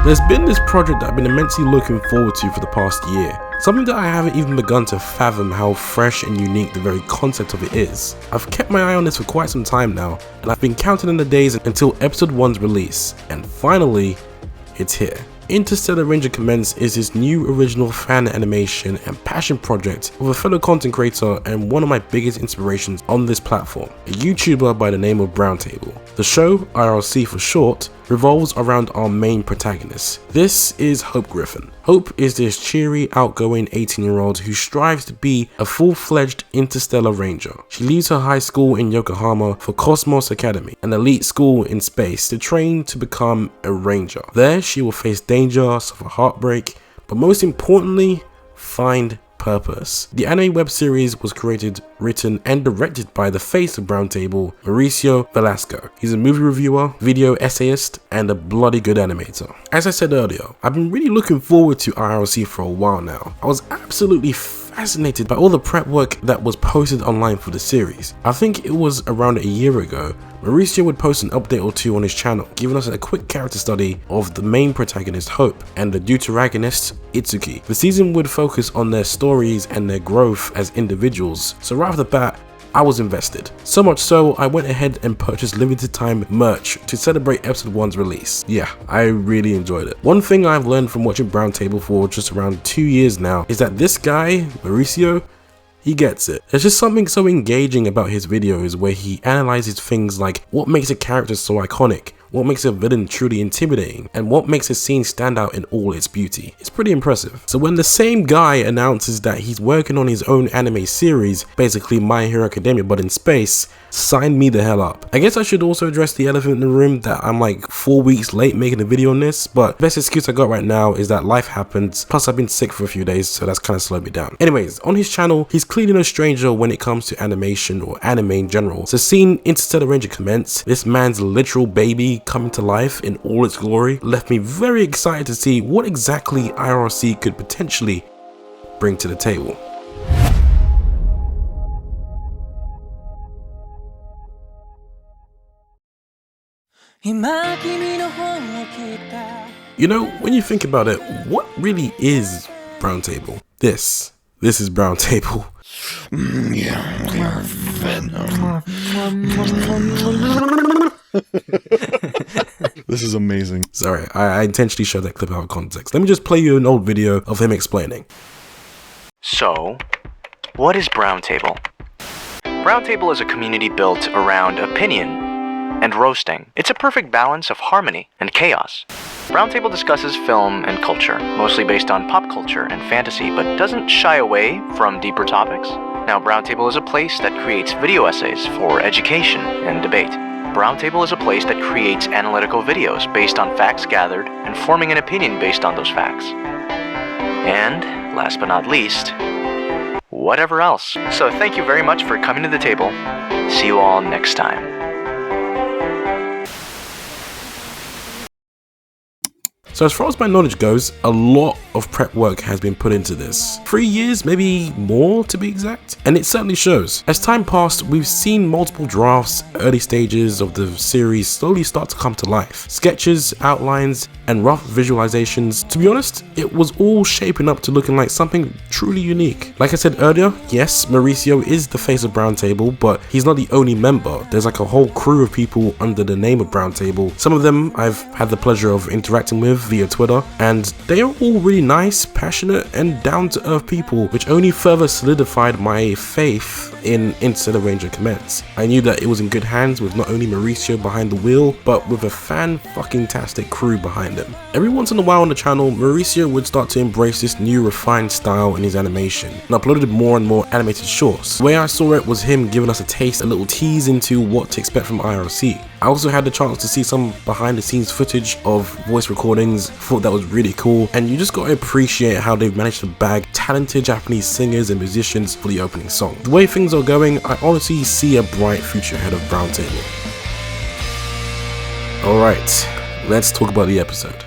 There's been this project that I've been immensely looking forward to for the past year. Something that I haven't even begun to fathom how fresh and unique the very concept of it is. I've kept my eye on this for quite some time now, and I've been counting in the days until episode 1's release, and finally, it's here. Interstellar 𝗃𝐃𝐀𝐈𝐿𝐿𝐿 is this new original fan animation and passion project of a fellow content creator and one of my biggest inspirations on this platform, a YouTuber by the name of Browntable. The show, IRC for short, revolves around our main protagonist. This is Hope Griffin. Hope is this cheery, outgoing 18-year-old who strives to be a full-fledged interstellar ranger. She leaves her high school in Yokohama for Cosmos Academy, an elite school in space, to train to become a ranger. There, she will face danger, suffer heartbreak, but most importantly, find purpose. The anime web series was created, written, and directed by the face of Browntable, Mauricio Velazco. He's a movie reviewer, video essayist, and a bloody good animator. As I said earlier, I've been really looking forward to IRC for a while now. I was absolutely fascinated by all the prep work that was posted online for the series. I think it was around a year ago, Mauricio would post an update or two on his channel, giving us a quick character study of the main protagonist Hope and the deuteragonist 𝗃𝐈𝐒𝐂𝐋𝐀𝐈𝐿𝐿𝐿 this season would focus on their stories and their growth as individuals, so right off the bat, I was invested. So much so, I went ahead and purchased limited time merch to celebrate episode 1's release. Yeah, I really enjoyed it. One thing I've learned from watching Browntable for just around 2 years now is that this guy, Mauricio, he gets it. There's just something so engaging about his videos where he analyzes things like what makes a character so iconic, what makes a villain truly intimidating, and what makes a scene stand out in all its beauty. It's pretty impressive. So when the same guy announces that he's working on his own anime series, basically My Hero Academia but in space, sign me the hell up. I guess I should also address the elephant in the room that I'm like 4 weeks late making a video on this, but the best excuse I got right now is that life happens, plus I've been sick for a few days, so that's kind of slowed me down. Anyways, on his channel, he's clearly no stranger when it comes to animation or anime in general. So seeing Interstellar 𝗃𝐃𝐀𝐈𝐿𝐿𝐿, this man's literal baby coming to life in all its glory, left me very excited to see what exactly IRC could potentially bring to the table. You know, when you think about it, what really is Browntable? This is Browntable. This is amazing. Sorry, I intentionally showed that clip out of context. Let me just play you an old video of him explaining. So, what is Browntable? Browntable is a community built around opinion and roasting. It's a perfect balance of harmony and chaos. Browntable discusses film and culture, mostly based on pop culture and fantasy, but doesn't shy away from deeper topics. Now, Browntable is a place that creates video essays for education and debate. Browntable is a place that creates analytical videos based on facts gathered and forming an opinion based on those facts. And, last but not least, whatever else. So thank you very much for coming to the table. See you all next time. So as far as my knowledge goes, a lot of prep work has been put into this. 3 years, maybe more to be exact, and it certainly shows. As time passed, we've seen multiple drafts, early stages of the series slowly start to come to life. Sketches, outlines, and rough visualizations. To be honest, it was all shaping up to looking like something truly unique. Like I said earlier, yes, Mauricio is the face of Browntable, but he's not the only member. There's like a whole crew of people under the name of Browntable. Some of them I've had the pleasure of interacting with via Twitter, and they are all really nice, passionate, and down-to-earth people, which only further solidified my faith in Interstellar 𝗃𝐃𝐀𝐈𝐿𝐿𝐿. I knew that it was in good hands with not only Mauricio behind the wheel, but with a fan-fucking-tastic crew behind him. Every once in a while on the channel, Mauricio would start to embrace this new refined style in his animation, and uploaded more and more animated shorts. The way I saw it was him giving us a taste, a little tease into what to expect from IRC. I also had the chance to see some behind the scenes footage of voice recordings, thought that was really cool, and you just gotta appreciate how they've managed to bag talented Japanese singers and musicians for the opening song. The way things are going, I honestly see a bright future ahead of Browntable. Alright, let's talk about the episode.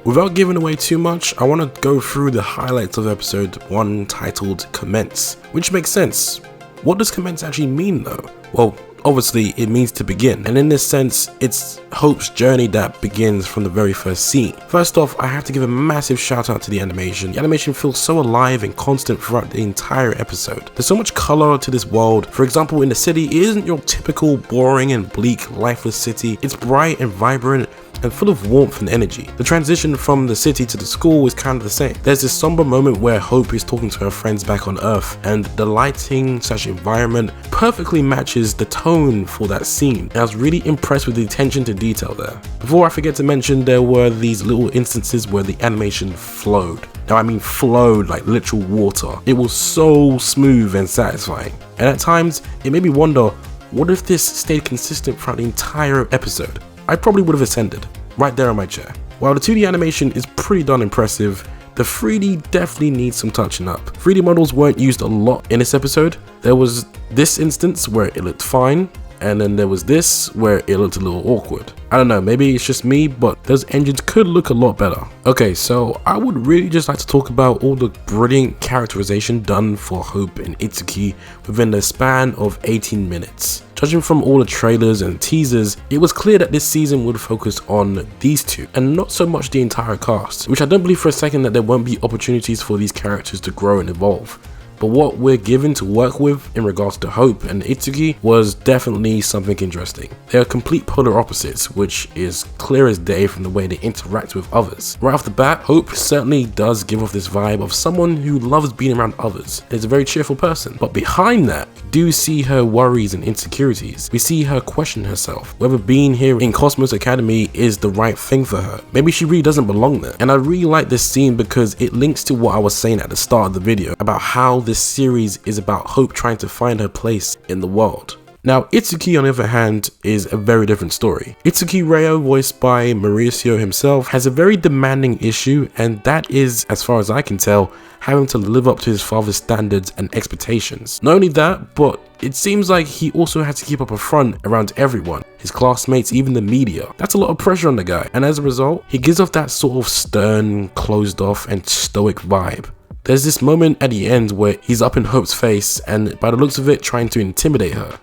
Without giving away too much, I want to go through the highlights of episode 1 titled Commence, which makes sense. What does commence actually mean though? Well, obviously it means to begin, and in this sense it's Hope's journey that begins from the very first scene. First off, I have to give a massive shout out to the animation. The animation feels so alive and constant throughout the entire episode. There's so much color to this world. For example, in the city, it isn't your typical boring and bleak lifeless city. It's bright and vibrant and full of warmth and energy. The transition from the city to the school is kind of the same. There's this somber moment where Hope is talking to her friends back on Earth, and the lighting / environment perfectly matches the tone for that scene. And I was really impressed with the attention to detail there. Before I forget to mention, there were these little instances where the animation flowed. Now I mean flowed like literal water. It was so smooth and satisfying. And at times, it made me wonder, what if this stayed consistent throughout the entire episode? I probably would have ascended, right there on my chair. While the 2D animation is pretty darn impressive, the 3D definitely needs some touching up. 3D models weren't used a lot in this episode. There was this instance where it looked fine, and then there was this where it looked a little awkward. I don't know, maybe it's just me, but those engines could look a lot better. Okay, so I would really just like to talk about all the brilliant characterization done for Hope and 𝗃𝗧𝗃𝗧𝗃 within the span of 18 minutes. Judging from all the trailers and teasers, it was clear that this season would focus on these two and not so much the entire cast, which I don't believe for a second that there won't be opportunities for these characters to grow and evolve. But what we're given to work with in regards to Hope and 𝗃𝗧𝗃𝗧𝗃 was definitely something interesting. They are complete polar opposites, which is clear as day from the way they interact with others. Right off the bat, Hope certainly does give off this vibe of someone who loves being around others and is a very cheerful person. But behind that, we do see her worries and insecurities. We see her question herself, whether being here in Cosmos Academy is the right thing for her. Maybe she really doesn't belong there. And I really like this scene because it links to what I was saying at the start of the video about how this series is about Hope trying to find her place in the world. Now, 𝗃𝗧𝗃𝗧𝗃𝗧𝗃 on the other hand is a very different story. 𝗃𝗃𝗃𝗧𝗃, voiced by Mauricio himself, has a very demanding issue, and that is, as far as I can tell, having to live up to his father's standards and expectations. Not only that, but it seems like he also has to keep up a front around everyone, his classmates, even the media. That's a lot of pressure on the guy, and as a result, he gives off that sort of stern, closed off and stoic vibe. There's this moment at the end where he's up in Hope's face and, by the looks of it, trying to intimidate her.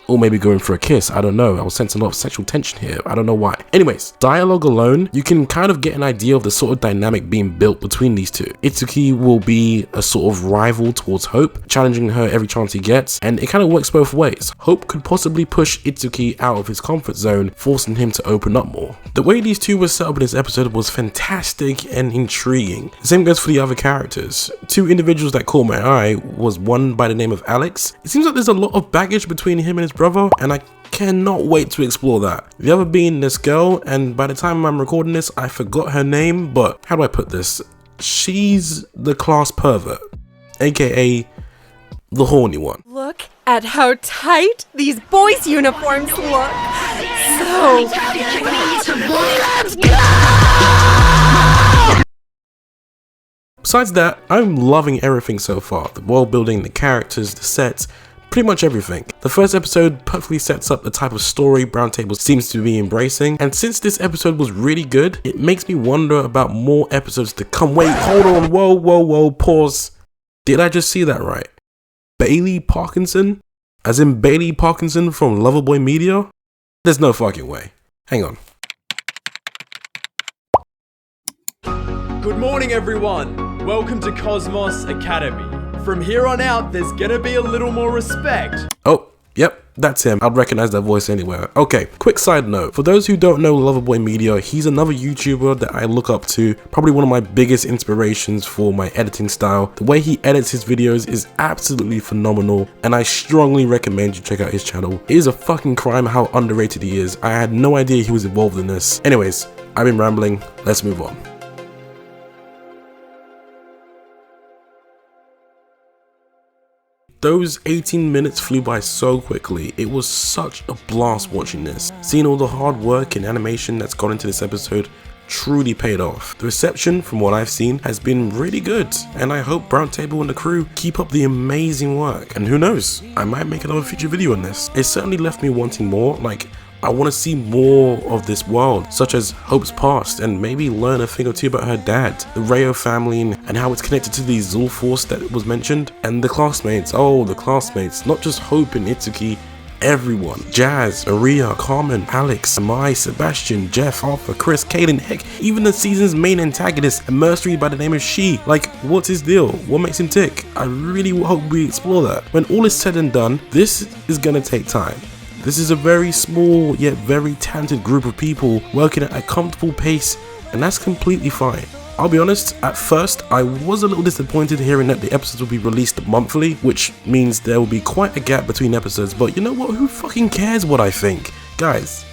Or maybe going for a kiss, I don't know. I was sensing a lot of sexual tension here, I don't know why. Anyways, dialogue alone, you can kind of get an idea of the sort of dynamic being built between these two. 𝗃𝗧𝗃𝗧𝗃 will be a sort of rival towards Hope, challenging her every chance he gets, and it kind of works both ways. Hope could possibly push 𝗃𝗃𝗃𝗃 out of his comfort zone, forcing him to open up more. The way these two were set up in this episode was fantastic and intriguing. The same goes for the other characters. Two individuals that caught my eye was one by the name of Alex. It seems like there's a lot of baggage between him and his brother, and I cannot wait to explore that. The other being this girl, and by the time I'm recording this, I forgot her name, but how do I put this? She's the class pervert, aka the horny one. Look at how tight these boys' uniforms look. So let's go! Besides that, I'm loving everything so far. The world building, the characters, the sets, pretty much everything. The first episode perfectly sets up the type of story Browntable seems to be embracing, and since this episode was really good, it makes me wonder about more episodes to come. Wait, hold on, whoa, pause. Did I just see that right? Bailey Parkinson? As in Bailey Parkinson from Loverboy Media? There's no fucking way. Hang on. Good morning, everyone. Welcome to Cosmos Academy. From here on out, there's gonna be a little more respect. Oh, yep, that's him. I'd recognize that voice anywhere. Okay, quick side note. For those who don't know Loverboy Media, he's another YouTuber that I look up to. Probably one of my biggest inspirations for my editing style. The way he edits his videos is absolutely phenomenal, and I strongly recommend you check out his channel. It is a fucking crime how underrated he is. I had no idea he was involved in this. Anyways, I've been rambling. Let's move on. Those 18 minutes flew by so quickly. It was such a blast watching this. Seeing all the hard work and animation that's gone into this episode truly paid off. The reception, from what I've seen, has been really good, and I hope Browntable and the crew keep up the amazing work. And who knows, I might make another feature video on this. It certainly left me wanting more. Like, I want to see more of this world, such as Hope's past, and maybe learn a thing or two about her dad, the Rayo family, and how it's connected to the Zul Force that was mentioned, and the classmates. Oh, the classmates, not just Hope and 𝗃𝗧𝗃𝗃𝗃𝗃, everyone. Jazz, Aria, Carmen, Alex, Mai, Sebastian, Jeff, Arthur, Chris, Kaden, heck, even the season's main antagonist, a mercenary by the name of She. Like, what's his deal? What makes him tick? I really hope we explore that. When all is said and done, this is gonna take time. This is a very small yet very talented group of people working at a comfortable pace, and that's completely fine. I'll be honest, at first I was a little disappointed hearing that the episodes will be released monthly, which means there will be quite a gap between episodes, but you know what, who fucking cares what I think? Guys,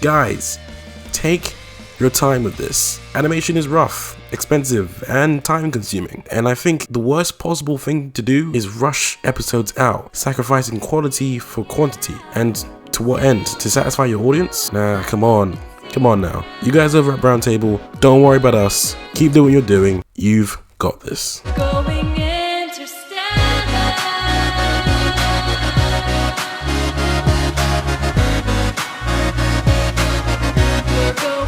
take your time with this. Animation is rough, expensive, and time consuming, and I think the worst possible thing to do is rush episodes out, sacrificing quality for quantity, and to what end? To satisfy your audience? Nah, come on now. You guys over at Browntable, don't worry about us. Keep doing what you're doing. You've got this. Going interstellar. We're going